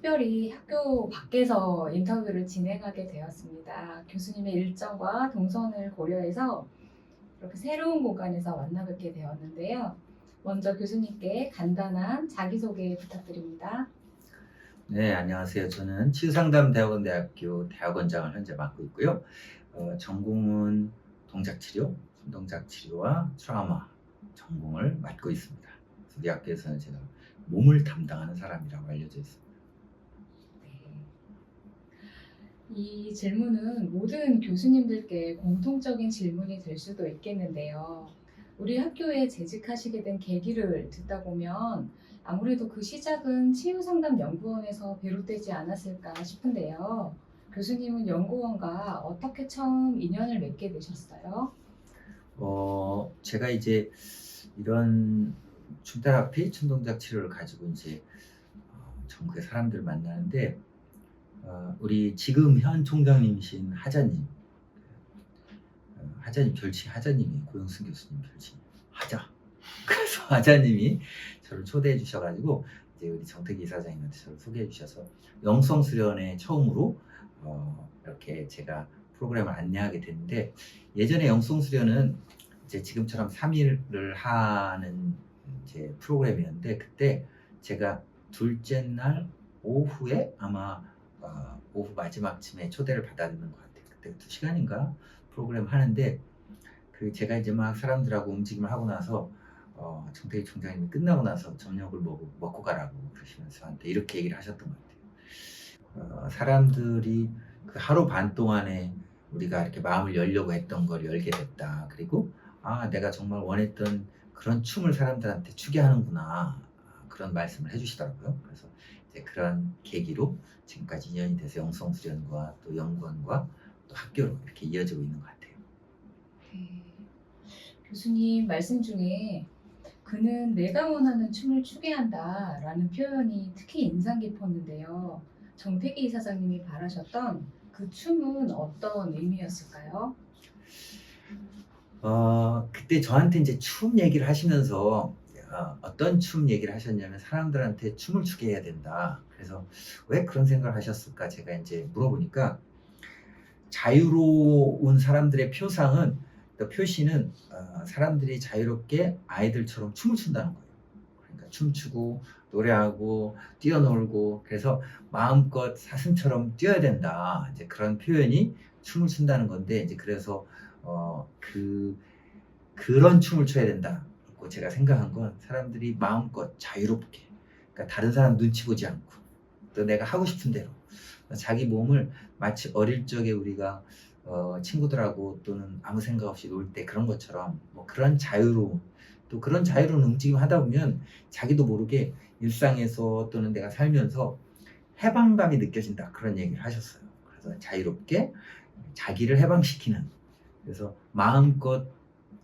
특별히 학교 밖에서 인터뷰를 진행하게 되었습니다. 교수님의 일정과 동선을 고려해서 이렇게 새로운 공간에서 만나 뵙게 되었는데요. 먼저 교수님께 간단한 자기소개 부탁드립니다. 네, 안녕하세요. 저는 치유상담대학원대학교 대학원장을 현재 맡고 있고요. 전공은 동작치료, 손동작치료와 트라우마 전공을 맡고 있습니다. 우리 학교에서는 제가 몸을 담당하는 사람이라고 알려져 있습니다. 이 질문은 모든 교수님들께 공통적인 질문이 될 수도 있겠는데요. 우리 학교에 재직하시게 된 계기를 듣다 보면 아무래도 그 시작은 치유상담연구원에서 비롯되지 않았을까 싶은데요. 교수님은 연구원과 어떻게 처음 인연을 맺게 되셨어요? 제가 이제 이런 춤테라피, 춤동작 치료를 가지고 이제 전국의 사람들을 만나는데 우리 지금 현 총장님이신 하자님, 하자님 별칭 하자님이 고영순 교수님 별칭 하자. 그래서 하자님이 저를 초대해 주셔가지고 이제 우리 정태기 이사장님한테 저를 소개해 주셔서 영성 수련회 처음으로 이렇게 제가 프로그램을 안내하게 됐는데, 예전에 영성 수련은 이제 지금처럼 3일을 하는 이제 프로그램이었는데, 그때 제가 둘째 날 오후에 아마 오후 마지막쯤에 초대를 받았는 것 같아요. 그때 2시간인가 프로그램 하는데, 그 제가 이제 막 사람들하고 움직임을 하고 나서 정태희 총장님이 끝나고 나서 저녁을 먹고 가라고 그러시면서 저한테 이렇게 얘기를 하셨던 것 같아요. 사람들이 그 하루 반 동안에 우리가 이렇게 마음을 열려고 했던 걸 열게 됐다. 그리고 내가 정말 원했던 그런 춤을 사람들한테 추게 하는구나. 그런 말씀을 해주시더라고요. 그래서 이제 그런 계기로 지금까지 인연이 돼서 영성수련과 또 연구원과 또 학교로 이렇게 이어지고 있는 것 같아요. 네. 교수님 말씀 중에 그는 내가 원하는 춤을 추게 한다라는 표현이 특히 인상 깊었는데요. 정태기 이사장님이 바라셨던 그 춤은 어떤 의미였을까요? 그때 저한테 이제 춤 얘기를 하시면서 어떤 춤 얘기를 하셨냐면, 사람들한테 춤을 추게 해야 된다. 그래서 왜 그런 생각을 하셨을까 제가 이제 물어보니까, 자유로운 사람들의 표상은, 또 표시는 사람들이 자유롭게 아이들처럼 춤을 춘다는 거예요. 그러니까 춤추고 노래하고 뛰어놀고, 그래서 마음껏 사슴처럼 뛰어야 된다. 이제 그런 표현이 춤을 춘다는 건데, 이제 그래서 그런 춤을 춰야 된다고 제가 생각한 건, 사람들이 마음껏 자유롭게, 그러니까 다른 사람 눈치 보지 않고 또 내가 하고 싶은 대로 자기 몸을, 마치 어릴 적에 우리가 친구들하고 또는 아무 생각 없이 놀 때 그런 것처럼, 뭐 그런 자유로움, 또 그런 자유로운 움직임 하다 보면 자기도 모르게 일상에서 또는 내가 살면서 해방감이 느껴진다, 그런 얘기를 하셨어요. 그래서 자유롭게 자기를 해방시키는, 그래서 마음껏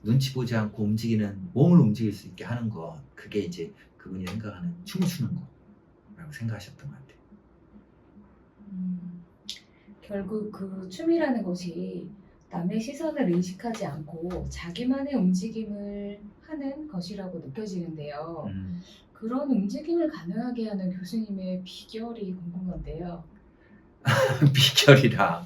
눈치 보지 않고 움직이는, 몸을 움직일 수 있게 하는 것, 그게 이제 그분이 생각하는 춤을 추는 거라고 생각하셨던 것 같아요. 결국 그 춤이라는 것이 남의 시선을 의식하지 않고 자기만의 움직임을 하는 것이라고 느껴지는데요. 그런 움직임을 가능하게 하는 교수님의 비결이 궁금한데요. 비결이라.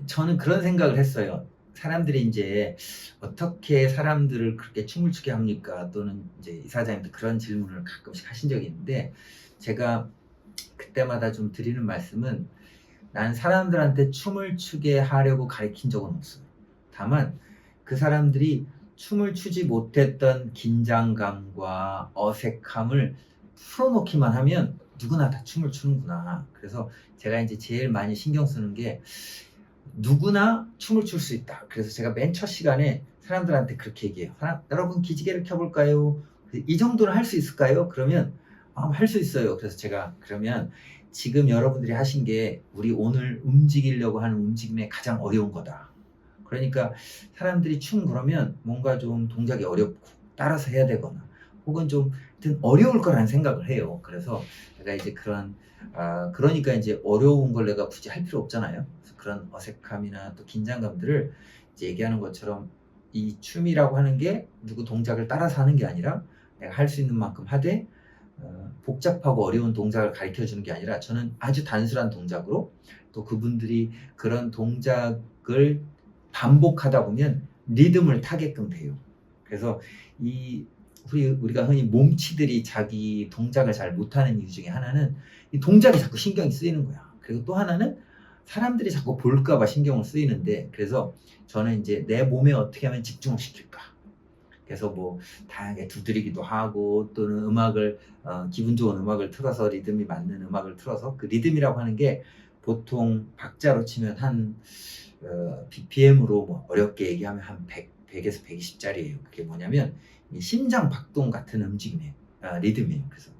저는 그런 생각을 했어요. 사람들이 이제 어떻게 사람들을 그렇게 춤을 추게 합니까? 또는 이제 이사장님도 그런 질문을 가끔씩 하신 적이 있는데, 제가 그때마다 좀 드리는 말씀은, 난 사람들한테 춤을 추게 하려고 가르친 적은 없어요. 다만 그 사람들이 춤을 추지 못했던 긴장감과 어색함을 풀어놓기만 하면 누구나 다 춤을 추는구나. 그래서 제가 이제 제일 많이 신경 쓰는 게, 누구나 춤을 출 수 있다. 그래서 제가 맨 첫 시간에 사람들한테 그렇게 얘기해요. 여러분 기지개를 켜볼까요? 이 정도는 할 수 있을까요? 그러면 할 수 있어요. 그래서 제가, 그러면 지금 여러분들이 하신 게 우리 오늘 움직이려고 하는 움직임의 가장 어려운 거다. 그러니까 사람들이 춤 그러면 뭔가 좀 동작이 어렵고 따라서 해야 되거나, 혹은 좀 어려울 거라는 생각을 해요. 그래서 제가 이제 그러니까 이제 어려운 걸 내가 굳이 할 필요 없잖아요. 그래서 그런 어색함이나 또 긴장감들을 이제 얘기하는 것처럼, 이 춤이라고 하는 게 누구 동작을 따라서 하는 게 아니라 내가 할 수 있는 만큼 하되, 복잡하고 어려운 동작을 가르쳐 주는 게 아니라 저는 아주 단순한 동작으로 또 그분들이 그런 동작을 반복하다 보면 리듬을 타게끔 돼요. 그래서 우리가 흔히 몸치들이 자기 동작을 잘 못하는 이유 중에 하나는 이 동작이 자꾸 신경이 쓰이는 거야. 그리고 또 하나는 사람들이 자꾸 볼까봐 신경을 쓰이는데, 그래서 저는 이제 내 몸에 어떻게 하면 집중을 시킬까. 그래서 뭐 다양하게 두드리기도 하고 또는 음악을 기분 좋은 음악을 틀어서 리듬이 맞는 음악을 틀어서 그 리듬이라고 하는 게 보통 박자로 치면 한 BPM으로 뭐 어렵게 얘기하면 한 100에서 120짜리예요. 그게 뭐냐면 이 심장 박동 같은 움직임이에요. 리듬이에요. 그래서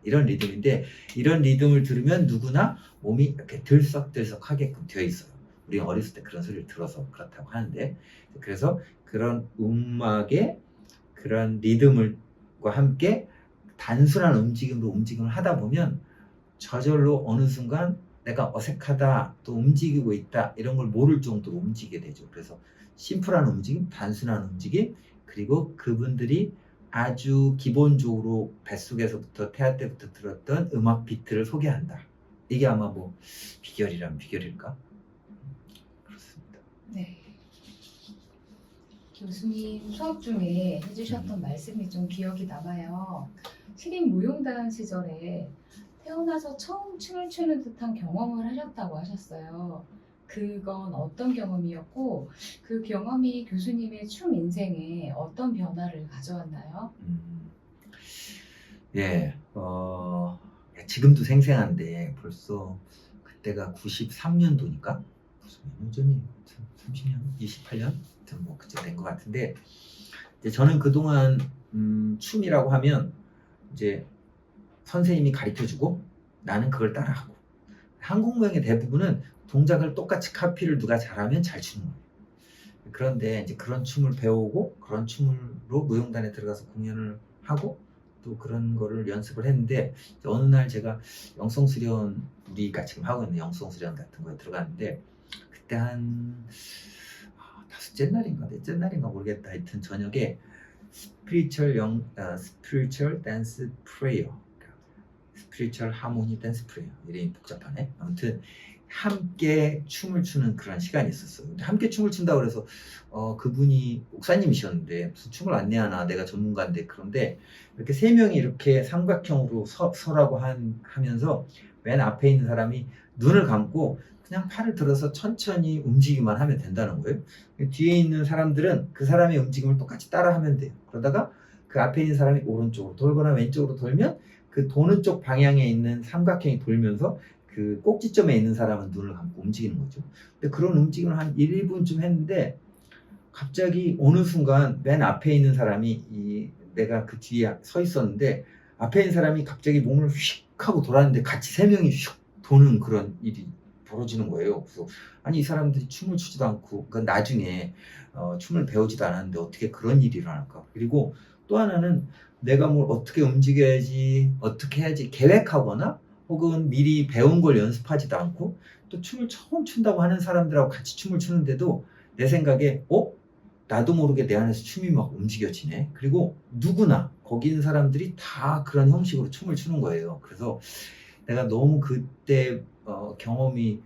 이런 리듬인데 이런 리듬을 들으면 누구나 몸이 이렇게 들썩들썩하게끔 되어 있어요. 우리 어렸을 때 그런 소리를 들어서 그렇다고 하는데, 그래서 그런 음악의 그런 리듬과 함께 단순한 움직임을 하다 보면 저절로 어느 순간 내가 어색하다, 또 움직이고 있다 이런 걸 모를 정도로 움직이게 되죠. 그래서 심플한 움직임, 단순한 움직임, 그리고 그분들이 아주 기본적으로 뱃속에서부터 태아 때부터 들었던 음악 비트를 소개한다. 이게 아마 뭐 비결이라면 비결일까? 그렇습니다. 네. 교수님 수업 중에 해주셨던 말씀이 좀 기억이 남아요. 신인 무용단 시절에 태어나서 처음 춤을 추는 듯한 경험을 하셨다고 하셨어요. 그건 어떤 경험이었고 그 경험이 교수님의 춤 인생에 어떤 변화를 가져왔나요? 예, 지금도 생생한데 벌써 그때가 93년도니까 무슨 몇 년 전이 30년, 28년 뭐 그쯤 된 것 같은데, 이제 저는 그동안 춤이라고 하면 이제 선생님이 가르쳐주고 나는 그걸 따라하고, 한국 무용의 대부분은 동작을 똑같이 카피를 누가 잘하면 잘 추는 거예요. 그런데 이제 그런 춤을 배우고 그런 춤으로 무용단에 들어가서 공연을 하고 또 그런 거를 연습을 했는데, 어느 날 제가 영성수련, 우리가 지금 하고 있는 영성수련 같은 거에 들어갔는데 그때 한 다섯째 날인가 넷째 날인가 모르겠다. 하여튼 저녁에 스피리추얼 댄스 프레이어, 스피리추얼 하모니 댄스 프레이어, 이름이 복잡하네. 아무튼 함께 춤을 추는 그런 시간이 있었어요. 근데 함께 춤을 춘다고 그래서 그분이 목사님이셨는데 무슨 춤을 안내하나, 내가 전문가인데. 그런데 이렇게 세 명이 이렇게 삼각형으로 서라고 하면서 맨 앞에 있는 사람이 눈을 감고 그냥 팔을 들어서 천천히 움직이기만 하면 된다는 거예요. 뒤에 있는 사람들은 그 사람의 움직임을 똑같이 따라 하면 돼요. 그러다가 그 앞에 있는 사람이 오른쪽으로 돌거나 왼쪽으로 돌면 그 도는 쪽 방향에 있는 삼각형이 돌면서 그 꼭지점에 있는 사람은 눈을 감고 움직이는 거죠. 근데 그런 움직임을 한 1분쯤 했는데 갑자기 어느 순간 맨 앞에 있는 사람이 내가 그 뒤에 서 있었는데 앞에 있는 사람이 갑자기 몸을 휙 하고 돌았는데 같이 세 명이 휙 도는 그런 일이 벌어지는 거예요. 그래서 아니, 이 사람들이 춤을 추지도 않고 나중에 춤을 배우지도 않았는데 어떻게 그런 일이 일어날까. 그리고 또 하나는 내가 뭘 어떻게 움직여야지, 어떻게 해야지 계획하거나 혹은 미리 배운 걸 연습하지도 않고 또 춤을 처음 춘다고 하는 사람들하고 같이 춤을 추는데도 내 생각에 나도 모르게 내 안에서 춤이 막 움직여지네. 그리고 누구나 거기 있는 사람들이 다 그런 형식으로 춤을 추는 거예요. 그래서 내가 너무 그때 경험이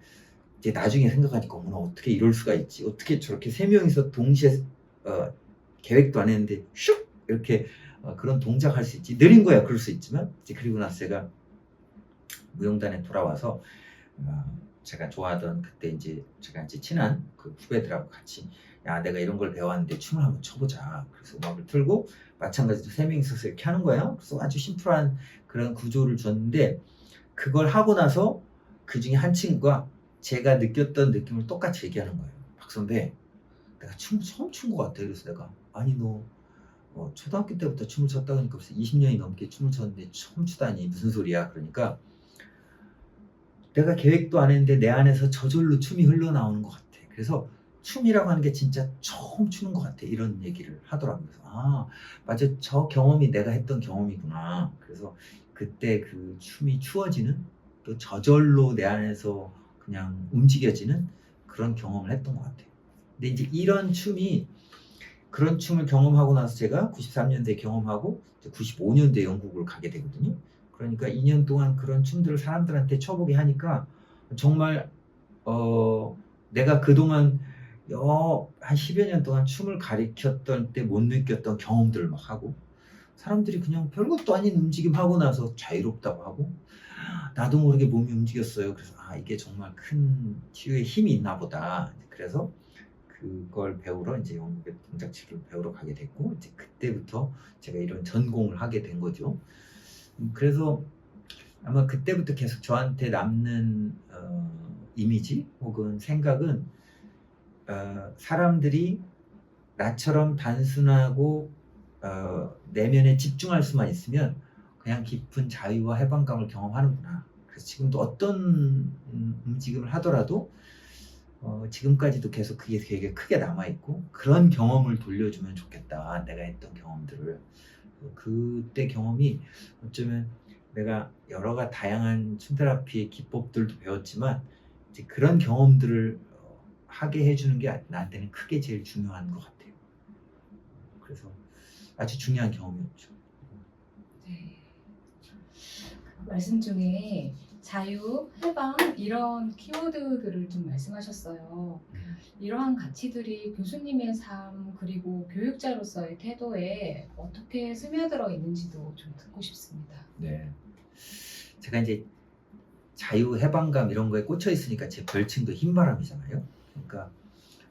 이제 나중에 생각하니까 어머나, 어떻게 이럴 수가 있지, 어떻게 저렇게 세 명이서 동시에 계획도 안 했는데 슉 이렇게 그런 동작할 수 있지. 느린 거야 그럴 수 있지만. 이제 그리고 나서 제가 무용단에 돌아와서 제가 좋아하던 그때 이제 제가 이제 친한 그 후배들하고 같이, 야, 내가 이런 걸 배웠는데 춤을 한번 춰보자. 그래서 음악을 틀고 마찬가지로 세 명이 서서 이렇게 하는 거예요. 그래서 아주 심플한 그런 구조를 줬는데 그걸 하고 나서 그 중에 한 친구가 제가 느꼈던 느낌을 똑같이 얘기하는 거예요. 박 선배, 내가 춤을 처음 춘 것 같아. 그래서 내가, 아니 너 초등학교 때부터 춤을 췄다 그러니까 벌써 20년이 넘게 춤을 췄는데 처음 추다니 무슨 소리야. 그러니까 내가 계획도 안 했는데 내 안에서 저절로 춤이 흘러나오는 것 같아. 그래서 춤이라고 하는 게 진짜 처음 추는 것 같아. 이런 얘기를 하더라고요. 그래서 맞아, 저 경험이 내가 했던 경험이구나. 그래서 그때 그 춤이 추어지는, 또 저절로 내 안에서 그냥 움직여지는 그런 경험을 했던 것 같아요. 근데 이제 이런 춤이 그런 춤을 경험하고 나서 제가 93년도에 경험하고 95년도에 영국을 가게 되거든요. 그러니까 2년 동안 그런 춤들을 사람들한테 쳐보게 하니까 정말 내가 그동안 한 10여 년 동안 춤을 가르쳤던 때 못 느꼈던 경험들을 막 하고 사람들이 그냥 별것도 아닌 움직임 하고 나서 자유롭다고 하고 나도 모르게 몸이 움직였어요. 그래서 이게 정말 큰 치유의 힘이 있나 보다. 그래서 그걸 배우러 이제 영국의 동작 치료를 배우러 가게 됐고 이제 그때부터 제가 이런 전공을 하게 된 거죠. 그래서 아마 그때부터 계속 저한테 남는 이미지 혹은 생각은 사람들이 나처럼 단순하고 내면에 집중할 수만 있으면 그냥 깊은 자유와 해방감을 경험하는구나. 그래서 지금도 어떤 움직임을 하더라도 지금까지도 계속 그게 되게 크게 남아있고 그런 경험을 돌려주면 좋겠다. 내가 했던 경험들을. 그때 경험이 어쩌면 내가 여러 가지 다양한 춤테라피의 기법들도 배웠지만 이제 그런 경험들을 하게 해주는 게 나한테는 크게 제일 중요한 것 같아요. 그래서 아주 중요한 경험이었죠. 네. 말씀 중에 자유, 해방 이런 키워드들을 좀 말씀하셨어요. 이러한 가치들이 교수님의 삶 그리고 교육자로서의 태도에 어떻게 스며들어 있는지도 좀 듣고 싶습니다. 네. 제가 이제 자유, 해방감 이런 거에 꽂혀 있으니까 제 별칭도 흰바람이잖아요. 그러니까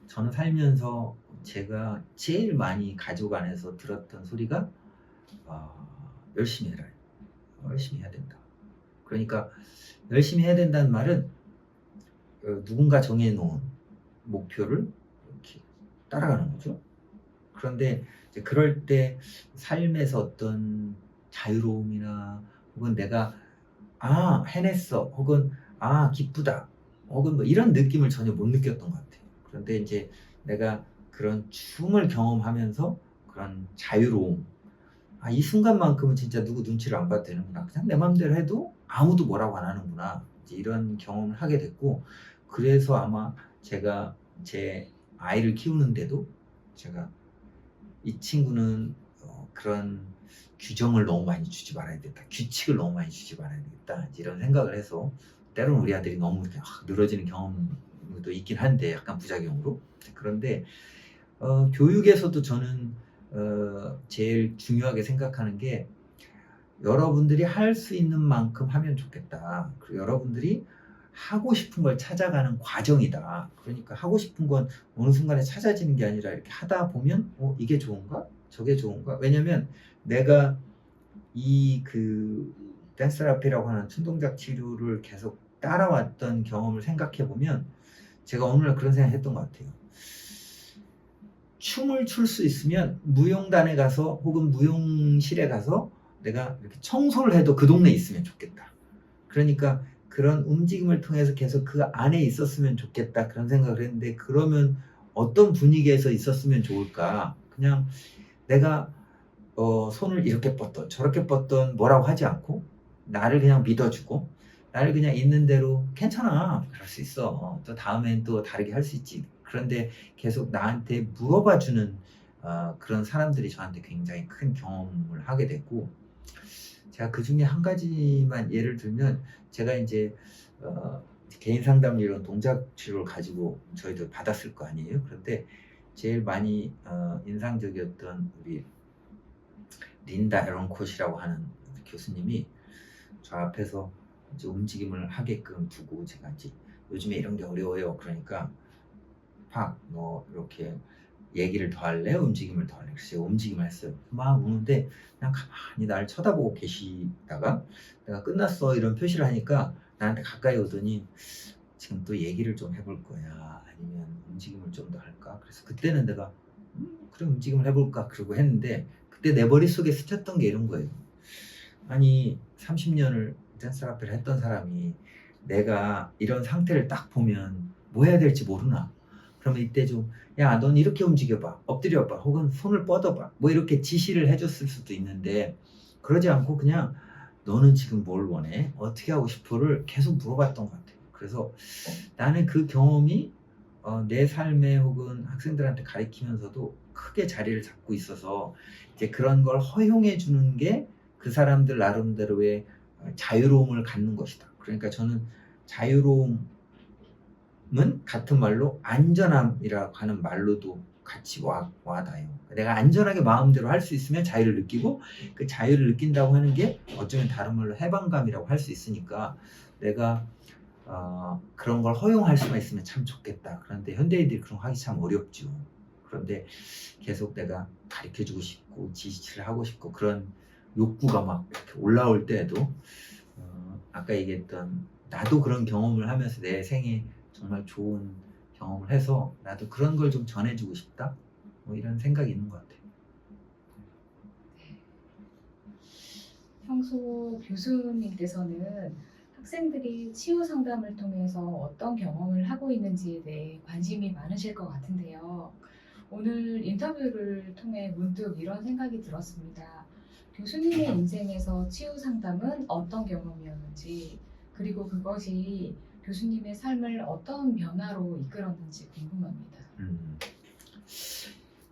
저는 살면서 제가 제일 많이 가족 안에서 들었던 소리가 열심히 해라. 열심히 해야 된다. 그러니까 열심히 해야 된다는 말은 누군가 정해놓은 목표를 이렇게 따라가는 거죠. 그런데 이제 그럴 때 삶에서 어떤 자유로움이나 혹은 내가 해냈어 혹은 기쁘다 혹은 뭐 이런 느낌을 전혀 못 느꼈던 것 같아요. 그런데 이제 내가 그런 춤을 경험하면서 그런 자유로움 이 순간만큼은 진짜 누구 눈치를 안 봐도 되는구나. 그냥 내 맘대로 해도 아무도 뭐라고 안 하는구나. 이제 이런 경험을 하게 됐고 그래서 아마 제가 제 아이를 키우는데도 제가 이 친구는 그런 규정을 너무 많이 주지 말아야 되겠다. 규칙을 너무 많이 주지 말아야 되겠다. 이런 생각을 해서 때로는 우리 아들이 너무 이렇게 늘어지는 경험도 있긴 한데 약간 부작용으로. 그런데 교육에서도 저는 제일 중요하게 생각하는 게 여러분들이 할 수 있는 만큼 하면 좋겠다. 그리고 여러분들이 하고 싶은 걸 찾아가는 과정이다. 그러니까 하고 싶은 건 어느 순간에 찾아지는 게 아니라 이렇게 하다 보면 이게 좋은가? 저게 좋은가? 왜냐면 내가 그 댄스 테라피라고 하는 춤동작 치료를 계속 따라왔던 경험을 생각해 보면 제가 어느 날 그런 생각 했던 것 같아요. 춤을 출 수 있으면 무용단에 가서 혹은 무용실에 가서 내가 이렇게 청소를 해도 그 동네에 있으면 좋겠다. 그러니까 그런 움직임을 통해서 계속 그 안에 있었으면 좋겠다 그런 생각을 했는데 그러면 어떤 분위기에서 있었으면 좋을까? 그냥 내가 손을 이렇게 뻗던 저렇게 뻗던 뭐라고 하지 않고 나를 그냥 믿어주고 나를 그냥 있는 대로 괜찮아 그럴 수 있어 또 다음엔 또 다르게 할 수 있지. 그런데 계속 나한테 물어봐주는 그런 사람들이 저한테 굉장히 큰 경험을 하게 됐고 제가 그 중에 한 가지만 예를 들면 제가 이제 개인 상담 이런 동작 치료를 가지고 저희도 받았을 거 아니에요. 그런데 제일 많이 인상적이었던 우리 린다 에런콧이라고 하는 교수님이 저 앞에서 이제 움직임을 하게끔 두고 제가 이제 요즘에 이런 게 어려워요. 그러니까 너 이렇게 얘기를 더 할래? 움직임을 더 할래? 그래서 제가 움직임을 했어요. 막 우는데 그냥 가만히 나를 쳐다보고 계시다가 내가 끝났어 이런 표시를 하니까 나한테 가까이 오더니 지금 또 얘기를 좀 해볼 거야 아니면 움직임을 좀 더 할까? 그래서 그때는 내가 그래 움직임을 해볼까 그러고 했는데 그때 내 머릿속에 스쳤던 게 이런 거예요. 아니 30년을 댄스 테라피를 했던 사람이 내가 이런 상태를 딱 보면 뭐 해야 될지 모르나? 그러면 이때 좀 야, 넌 이렇게 움직여봐, 엎드려봐, 혹은 손을 뻗어봐, 뭐 이렇게 지시를 해줬을 수도 있는데 그러지 않고 그냥 너는 지금 뭘 원해? 어떻게 하고 싶어를 계속 물어봤던 것 같아요. 그래서 나는 그 경험이 내 삶에 혹은 학생들한테 가르치면서도 크게 자리를 잡고 있어서 이제 그런 걸 허용해 주는 게 그 사람들 나름대로의 자유로움을 갖는 것이다. 그러니까 저는 자유로움은 같은 말로 안전함이라고 하는 말로도 같이 와닿아요. 내가 안전하게 마음대로 할 수 있으면 자유를 느끼고 그 자유를 느낀다고 하는 게 어쩌면 다른 말로 해방감이라고 할 수 있으니까 내가 그런 걸 허용할 수가 있으면 참 좋겠다. 그런데 현대인들이 그런 거 하기 참 어렵죠. 그런데 계속 내가 가르쳐주고 싶고 지시를 하고 싶고 그런 욕구가 막 이렇게 올라올 때에도 아까 얘기했던 나도 그런 경험을 하면서 내 생에 정말 좋은 경험을 해서 나도 그런 걸 좀 전해주고 싶다. 뭐 이런 생각이 있는 것 같아요. 평소 교수님께서는 학생들이 치유 상담을 통해서 어떤 경험을 하고 있는지에 대해 관심이 많으실 것 같은데요. 오늘 인터뷰를 통해 문득 이런 생각이 들었습니다. 교수님의 인생에서 치유 상담은 어떤 경험이었는지, 그리고 그것이 교수님의 삶을 어떤 변화로 이끌었는지 궁금합니다.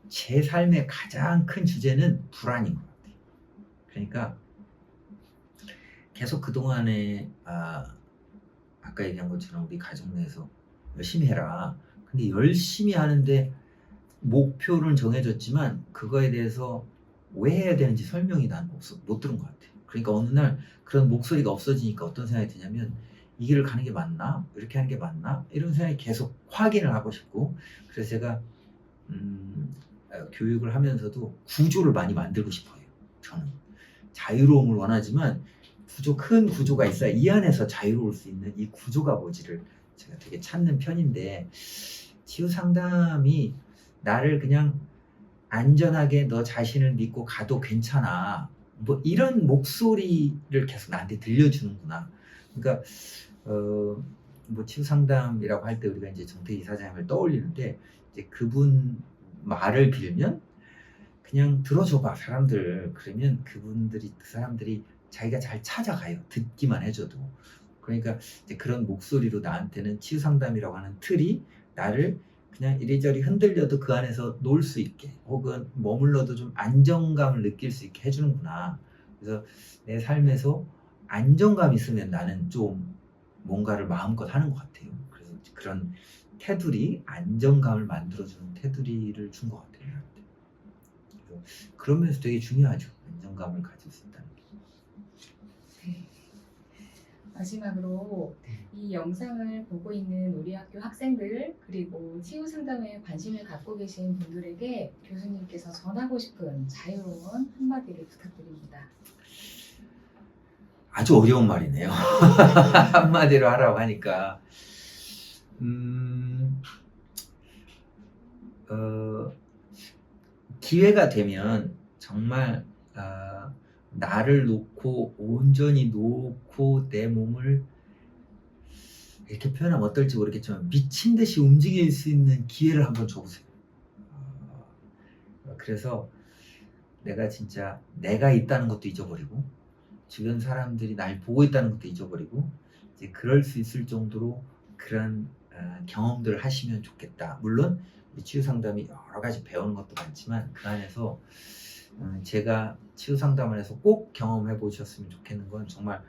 제 삶의 가장 큰 주제는 불안인 것 같아요. 그러니까 계속 그동안에 아까 얘기한 것처럼 우리 가족 내에서 열심히 해라. 근데 열심히 하는데 목표는 정해졌지만 그거에 대해서 왜 해야 되는지 설명이 난 못 들은 것 같아요. 그러니까 어느 날 그런 목소리가 없어지니까 어떤 생각이 드냐면 이 길을 가는 게 맞나? 이렇게 하는 게 맞나? 이런 생각이 계속 확인을 하고 싶고 그래서 제가 교육을 하면서도 구조를 많이 만들고 싶어요. 저는 자유로움을 원하지만 큰 구조가 있어야 이 안에서 자유로울 수 있는 이 구조가 뭐지를 제가 되게 찾는 편인데 치유 상담이 나를 그냥 안전하게 너 자신을 믿고 가도 괜찮아 뭐 이런 목소리를 계속 나한테 들려주는구나. 그러니까 뭐 치유 상담이라고 할 때 우리가 이제 정태희 이사장을 떠올리는데 이제 그분 말을 빌면 그냥 들어줘봐 사람들. 그러면 그 사람들이 자기가 잘 찾아가요. 듣기만 해줘도. 그러니까 이제 그런 목소리로 나한테는 치유 상담이라고 하는 틀이 나를 그냥 이리저리 흔들려도 그 안에서 놀 수 있게 혹은 머물러도 좀 안정감을 느낄 수 있게 해주는구나. 그래서 내 삶에서 안정감 있으면 나는 좀 뭔가를 마음껏 하는 것 같아요. 그래서 그런 테두리, 안정감을 만들어주는 테두리를 준 것 같아요. 그래서 그런 면에서 되게 중요하죠. 안정감을 가질 수 있다는 게. 네. 마지막으로 이 영상을 보고 있는 우리 학교 학생들 그리고 치유 상담에 관심을 갖고 계신 분들에게 교수님께서 전하고 싶은 자유로운 한마디를 부탁드립니다. 아주 어려운 말이네요. 한마디로 하라고 하니까 기회가 되면 정말 나를 놓고 온전히 놓고 내 몸을 이렇게 표현하면 어떨지 모르겠지만 미친 듯이 움직일 수 있는 기회를 한번 줘보세요. 그래서 내가 진짜 내가 있다는 것도 잊어버리고 주변 사람들이 날 보고 있다는 것도 잊어버리고 이제 그럴 수 있을 정도로 그런 경험들을 하시면 좋겠다. 물론 치유 상담이 여러 가지 배우는 것도 많지만 그 안에서 제가 치유 상담을 해서 꼭 경험해 보셨으면 좋겠는 건 정말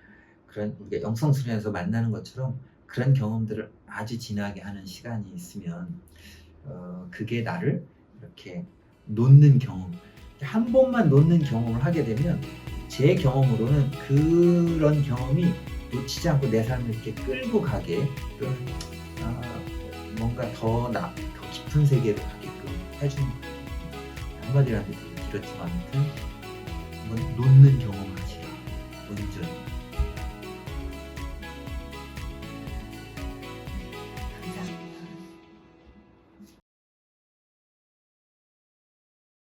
그런 우리가 영성 수련에서 만나는 것처럼 그런 경험들을 아주 진하게 하는 시간이 있으면 그게 나를 이렇게 놓는 경험, 한 번만 놓는 경험을 하게 되면 제 경험으로는 그런 경험이 놓치지 않고 내 삶을 이렇게 끌고 가게 또는 뭔가 더 깊은 세계로 가게끔 해주는 한마디로 하는데 되게 길었지만 아무튼 한번 놓는 경험을 하시라. 온전히